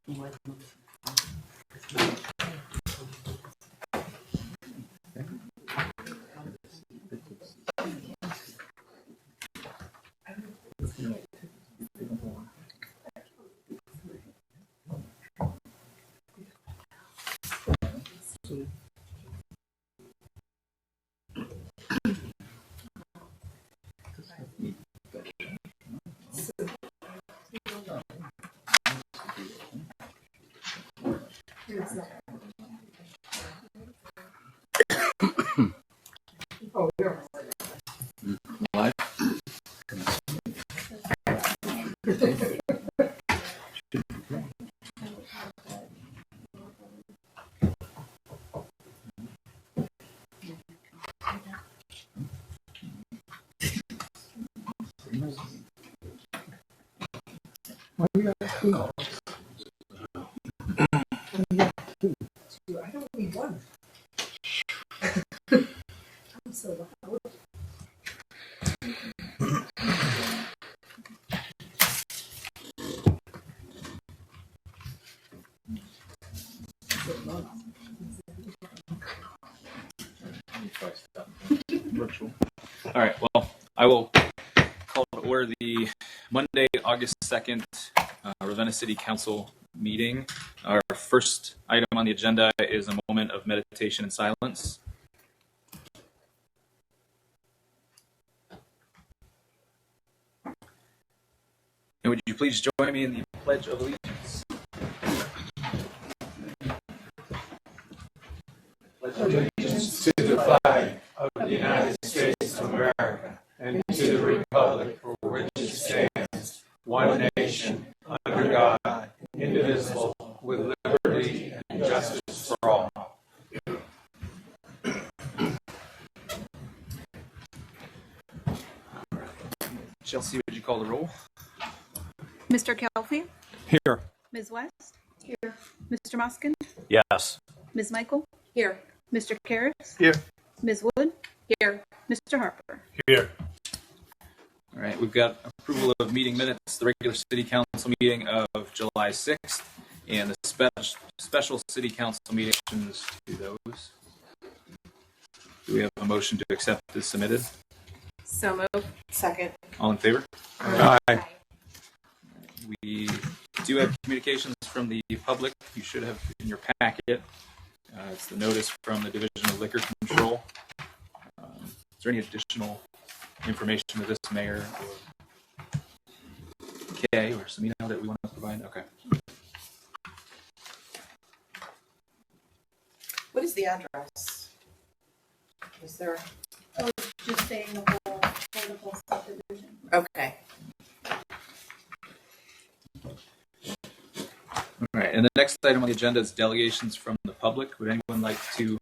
Live. I don't need one. I'm so loud. Virtual. All right, well, I will call to order the Monday, August 2nd, Ravenna City Council meeting. Our first item on the agenda is a moment of meditation and silence. And would you please join me in the Pledge of Allegiance? Pledge allegiance to the flag of the United States of America and to the republic for which it stands, one nation, under God, indivisible, with liberty and justice for all. Chelsea, would you call the roll? Mr. Kelfi? Here. Ms. West? Here. Mr. Muskin? Yes. Ms. Michael? Here. Mr. Karras? Here. Ms. Wood? Here. Mr. Harper? Here. All right, we've got approval of meeting minutes, the regular city council meeting of July 6th, and the special city council meetings to those. Do we have a motion to accept as submitted? So moved. Second. All in favor? Aye. We do have communications from the public. You should have in your packet. It's the notice from the Division of Liquor Control. Is there any additional information to this mayor or Kay or Samina that we want to provide? Okay. What is the address? Is there? Oh, just saying the whole political subdivision. Okay. All right, and the next item on the agenda is delegations from the public. Would anyone like to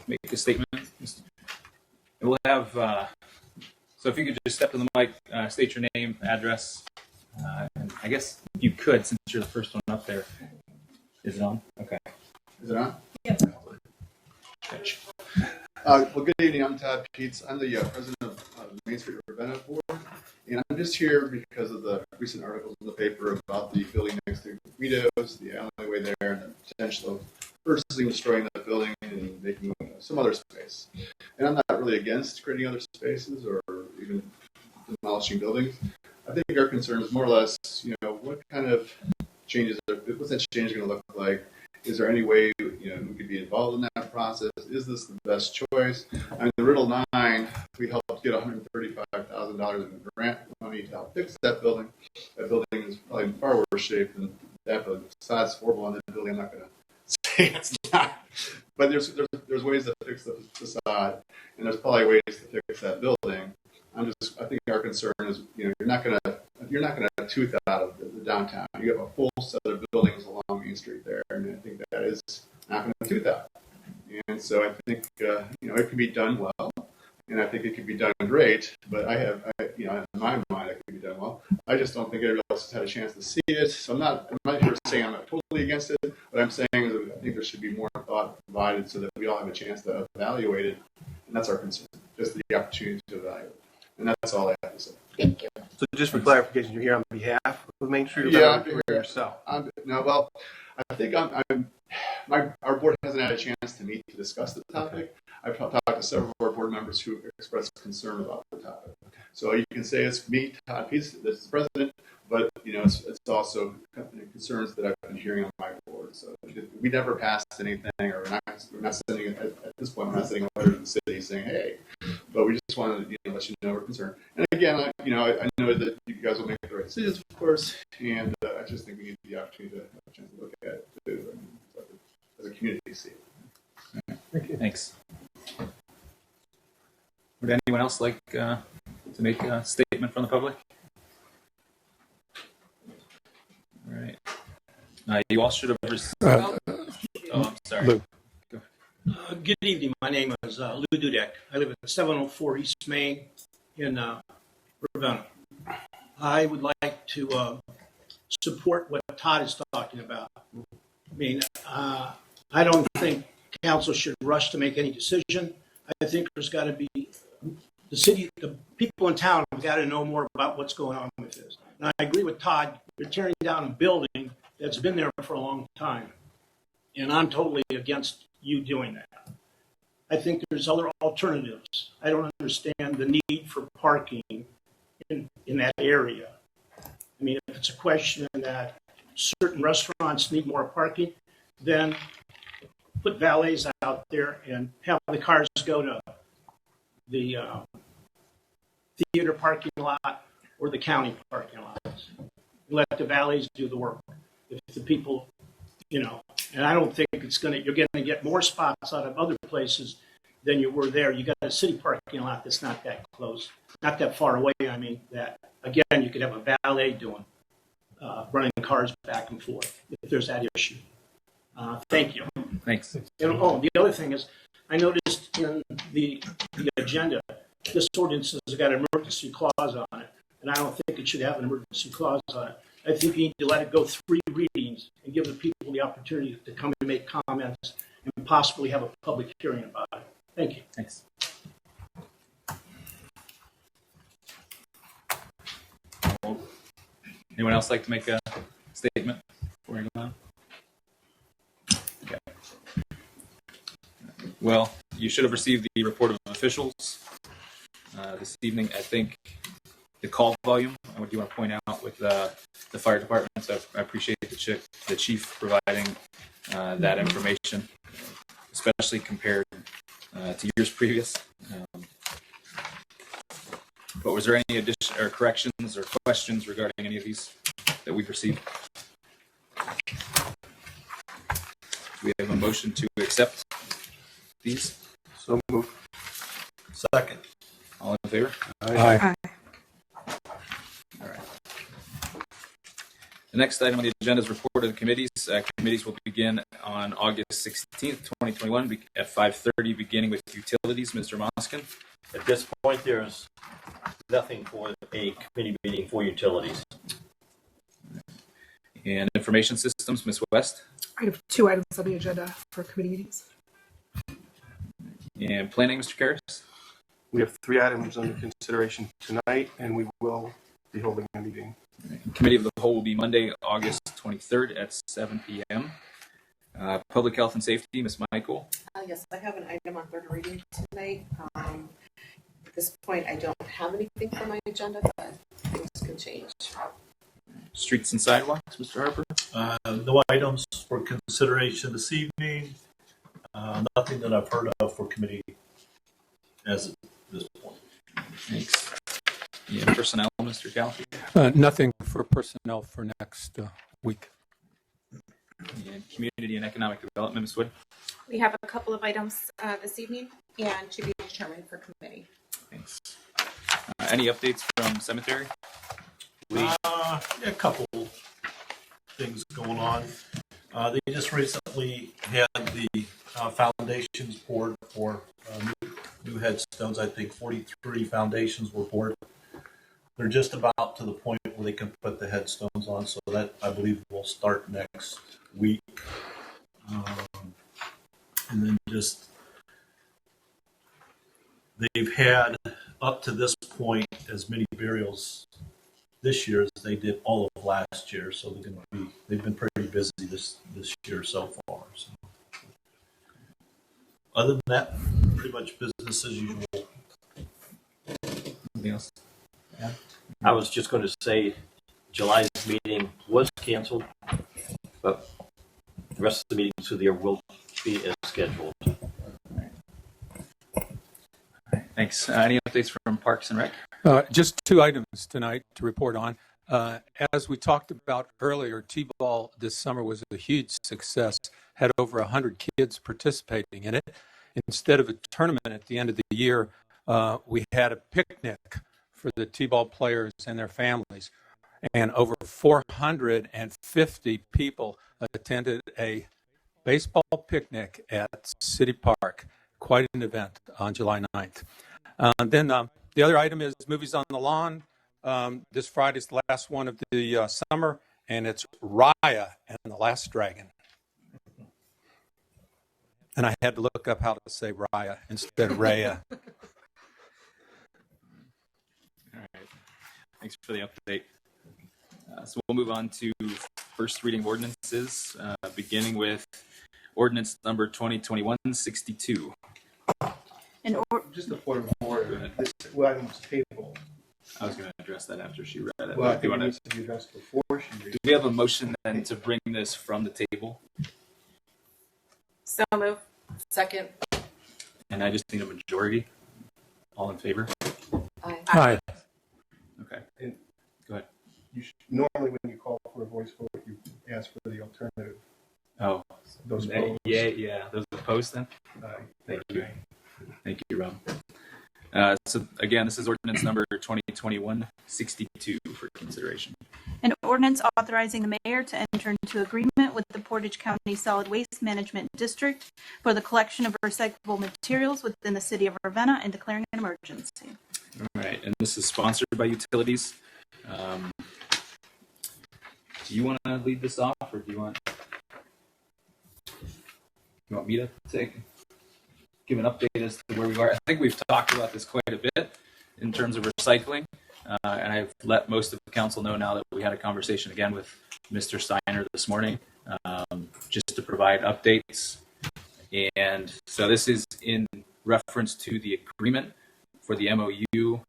make a statement? And we'll have, so if you could just step to the mic, state your name, address, and I guess you could, since you're the first one up there. Is it on? Okay. Is it on? Yep. Well, good evening. I'm Todd Peets. I'm the president of the Main Street Ravenna Board, and I'm just here because of the recent articles in the paper about the building next to Guido's, the alleyway there, and the potential of purposely destroying that building and making some other space. And I'm not really against creating other spaces or even demolishing buildings. I think our concern is more or less, what kind of changes, what's that change going to look like? Is there any way, we could be involved in that process? Is this the best choice? I mean, the Riddle 9, we helped get $135,000 in grant money to help fix that building. That building is probably in far worse shape than that building. The facade's horrible on that building. I'm not going to say it's not. But there's ways to fix the facade, and there's probably ways to fix that building. I think our concern is, you're not going to tooth that out of the downtown. You have a full set of buildings along Main Street there, and I think that is not going to tooth out. And so I think, it can be done well, and I think it can be done great, but in my mind, it can be done well. I just don't think everybody else has had a chance to see it, so I'm not here saying I'm not totally against it. What I'm saying is that I think there should be more thought provided so that we all have a chance to evaluate it, and that's our concern, just the opportunity to evaluate. And that's all I have to say. Thank you. So just for clarification, you're here on behalf of Main Street? Yeah, I'm here. yourself? I think our board hasn't had a chance to meet to discuss the topic. I've talked to several of our board members who expressed concern about the topic. So you can say it's me, Todd Peets, this is the president, but it's also concerns that I've been hearing on my board. So we never passed anything, or we're not sending it at this point. We're not sending a letter to the city saying, "Hey," but we just wanted to let you know we're concerned. And again, I know that you guys will make the right decisions, of course, and I just think we need the opportunity to have a chance to look at it too, as a community. See it. Thank you. Thanks. Would anyone else like to make a statement from the public? All right. You all should have received. Oh, I'm sorry. Lou. Good evening. My name is Lou Dudek. I live at 704 East Main in Ravenna. I would like to support what Todd is talking about. I mean, I don't think council should rush to make any decision. I think there's got to be the people in town have got to know more about what's going on with this. And I agree with Todd. You're tearing down a building that's been there for a long time. And I'm totally against you doing that. I think there's other alternatives. I don't understand the need for parking in that area. I mean, if it's a question that certain restaurants need more parking, then put valets out there and have the cars go to the theater parking lot or the county parking lots. Let the valets do the work. If the people, and I don't think you're going to get more spots out of other places than you were there. You got a city parking lot that's not that close, not that far away. I mean, that again, you could have a valet doing, running cars back and forth if there's that issue. Thank you. Thanks. And, the other thing is, I noticed in the agenda, this ordinance has got an emergency clause on it, and I don't think it should have an emergency clause on it. I think you need to let it go 3 readings and give the people the opportunity to come and make comments and possibly have a public hearing about it. Thank you. Thanks. Anyone else like to make a statement before we go on? Okay. Well, you should have received the report of officials this evening. I think the call volume, I do want to point out with the fire department, so I appreciate the chief providing that information, especially compared to years previous. But was there any addition or corrections or questions regarding any of these that we've received? Do we have a motion to accept these? So moved. Second. All in favor? Aye. All right. The next item on the agenda is report of the committees. Committees will begin on August 16th, 2021 at 5:30, beginning with utilities. Mr. Moskin. At this point, there's nothing for a committee meeting for utilities. And information systems, Ms. West. I have 2 items on the agenda for committee meetings. And planning, Mr. Karras. We have 3 items under consideration tonight, and we will be holding a meeting. Committee of the whole will be Monday, August 23rd at 7 p.m. Public health and safety, Ms. Michael. Yes, I have an item on 3rd reading tonight. At this point, I don't have anything for my agenda, but things can change. Streets and sidewalks, Mr. Harper. No items for consideration this evening. Nothing that I've heard of for committee as of this point. Thanks. Yeah, personnel, Mr. Calfee. Nothing for personnel for next week. And community and economic development, Ms. Wood. We have a couple of items this evening and to be determined for committee. Thanks. Any updates from cemetery? A couple things going on. They just recently had the foundations poured for new headstones. I think 43 foundations were poured. They're just about to the point where they can put the headstones on, so that I believe will start next week. And then just they've had up to this point as many burials this year as they did all of last year. So they've been pretty busy this year so far. So. Other than that, pretty much business as usual. Anything else? Yeah. I was just going to say July's meeting was canceled, but the rest of the meetings through the year will be as scheduled. Thanks. Any updates from Parks and Rec? Just two items tonight to report on. As we talked about earlier, T-ball this summer was a huge success, had over 100 kids participating in it. Instead of a tournament at the end of the year, we had a picnic for the T-ball players and their families. And over 450 people attended a baseball picnic at City Park. Quite an event on July 9th. Then the other item is Movies on the Lawn. This Friday's the last one of the summer, and it's Raya and the Last Dragon. And I had to look up how to say Raya instead of Raya. All right. Thanks for the update. So we'll move on to first reading ordinances, beginning with ordinance number 2021-62. Just a point of order. This item was tabled. I was going to address that after she read it. Well, I Do you think it wanna- needs to be addressed before she reads. do we have a motion then to bring this from the table? So move. Second. And I just need a majority. All in favor? Aye. Hi. Okay. And- Go ahead. Normally, when you call for a voice vote, you ask for the alternative. Oh, Those yeah, opposed. yeah. Those opposed then? Thank you. Thank you, Rob. So again, this is ordinance number 2021-62 for consideration. An ordinance authorizing the mayor to enter into agreement with the Portage County Solid Waste Management District for the collection of recyclable materials within the city of Ravenna and declaring an emergency. All right, and this is sponsored by Utilities. Do you want to lead this off, or do you want me to give an update as to where we are? I think we've talked about this quite a bit in terms of recycling, and I've let most of the council know now that we had a conversation again with Mr. Steiner this morning, just to provide updates. And so this is in reference to the agreement for the MOU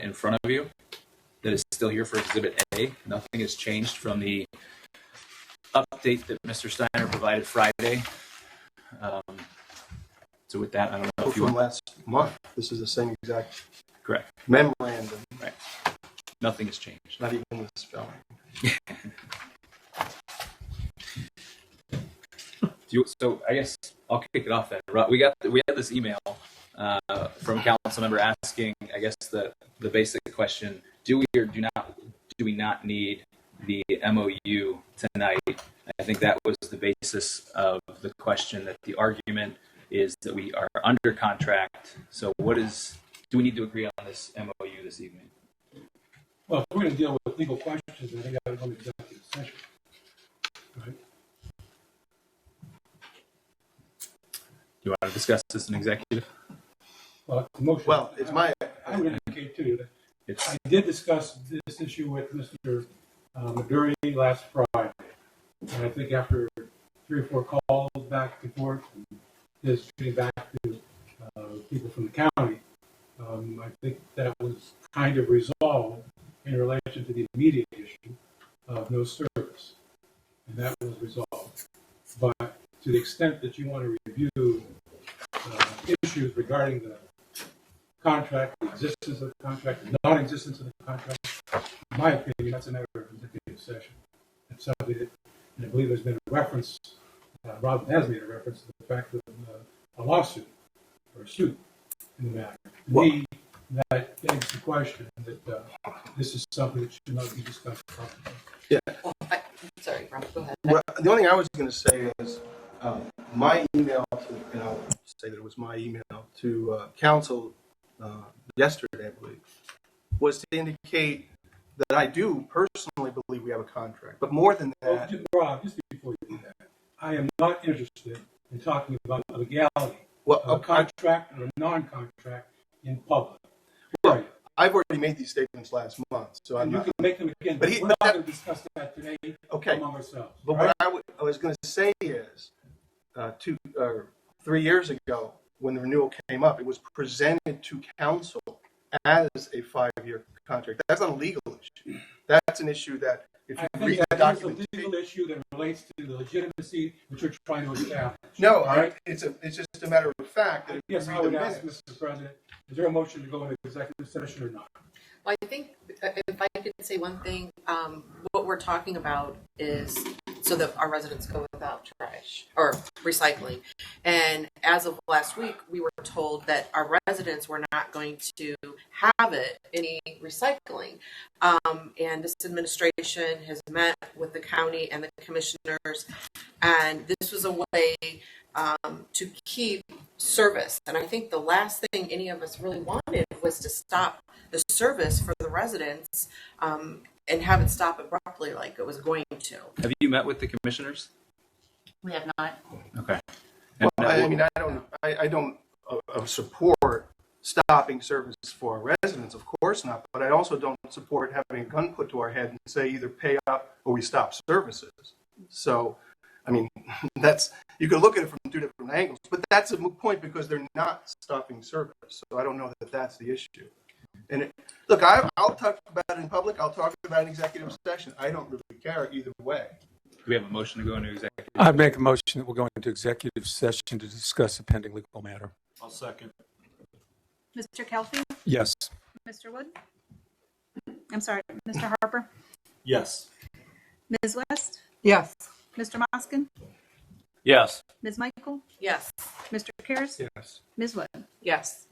in front of you that is still here for Exhibit A. Nothing has changed from the update that Mr. Steiner provided Friday. So with that, I don't know if you From want. last month, this is the same exact Correct. memorandum, Right. Nothing has changed. not even the spelling. So I guess I'll kick it off then. We had this email from a council member asking, I guess the basic question: do we or do we not need the MOU tonight? I think that was the basis of the question. That the argument is that we are under contract. So do we need to agree on this MOU this evening? Well, if we're going to deal with legal questions, then we got to go to executive session. Right? Do you want to discuss this in executive? Well, the motion. Well, it's my. I would indicate to you that It's I did discuss this issue with Mr. Maduri last Friday. And I think after 3 or 4 calls back and forth, and his getting back to people from the county, I think that was kind of resolved in relation to the immediate issue of no service. And that was resolved. But to the extent that you want to review issues regarding the contract, the existence of the contract, the non-existence of the contract, in my opinion, that's a matter of executive session. It's something that, and I believe there's been a reference, Rob has made a reference to the fact of a lawsuit or a suit in the matter. To me, that begs the question that this is something that should not be discussed properly. Yeah. Sorry, Rob, go ahead. Well, the only thing I was going to say is my email to, and I'll say that it was my email to council yesterday, I believe, was to indicate that I do personally believe we have a contract. But more than Well, that, Rob, just before you do that, I am not interested in talking about the legality well, of a contract or a non-contract in public. well, I've already made these statements last month, so I'm And you not. can make them again, But but he- we're but not that- going to discuss that today Okay. among ourselves. But all right? what I was going to say is, 3 years ago, when the renewal came up, it was presented to council as a 5-year contract. That's not a legal issue. That's an issue that if you I read think the that is a document. legal issue that relates to the legitimacy which you're trying to establish. No, all right? it's just a matter of fact. That I if you guess I read the would ask, minutes- Mr. President, is there a motion to go into executive session or not? Well, I think if I could say one thing, what we're talking about is so that our residents go without trash or recycling. And as of last week, we were told that our residents were not going to have any recycling. And this administration has met with the county and the commissioners, and this was a way to keep service. And I think the last thing any of us really wanted was to stop the service for the residents and have it stop abruptly like it was going to. Have you met with the commissioners? We have not. Okay. Well, And, I don't support stopping service for our residents, of course not. But I also don't support having a gun put to our head and say either pay up or we stop services. So, I mean, you can look at it from 2 different angles, but that's a moot point because they're not stopping service. So I don't know that that's the issue. And look, I'll talk about it in public. I'll talk about it in executive session. I don't really care either way. do we have a motion to go into executive? I'd make a motion that we'll go into executive session to discuss a pending legal matter. I'll second. Mr. Kelfi? Yes. Mr. Wood? I'm sorry, Mr. Harper? Yes. Ms. West? Yes. Mr. Moskin? Yes. Ms. Michael? Yes. Mr. Karas? Yes. Ms. Wood? Yes.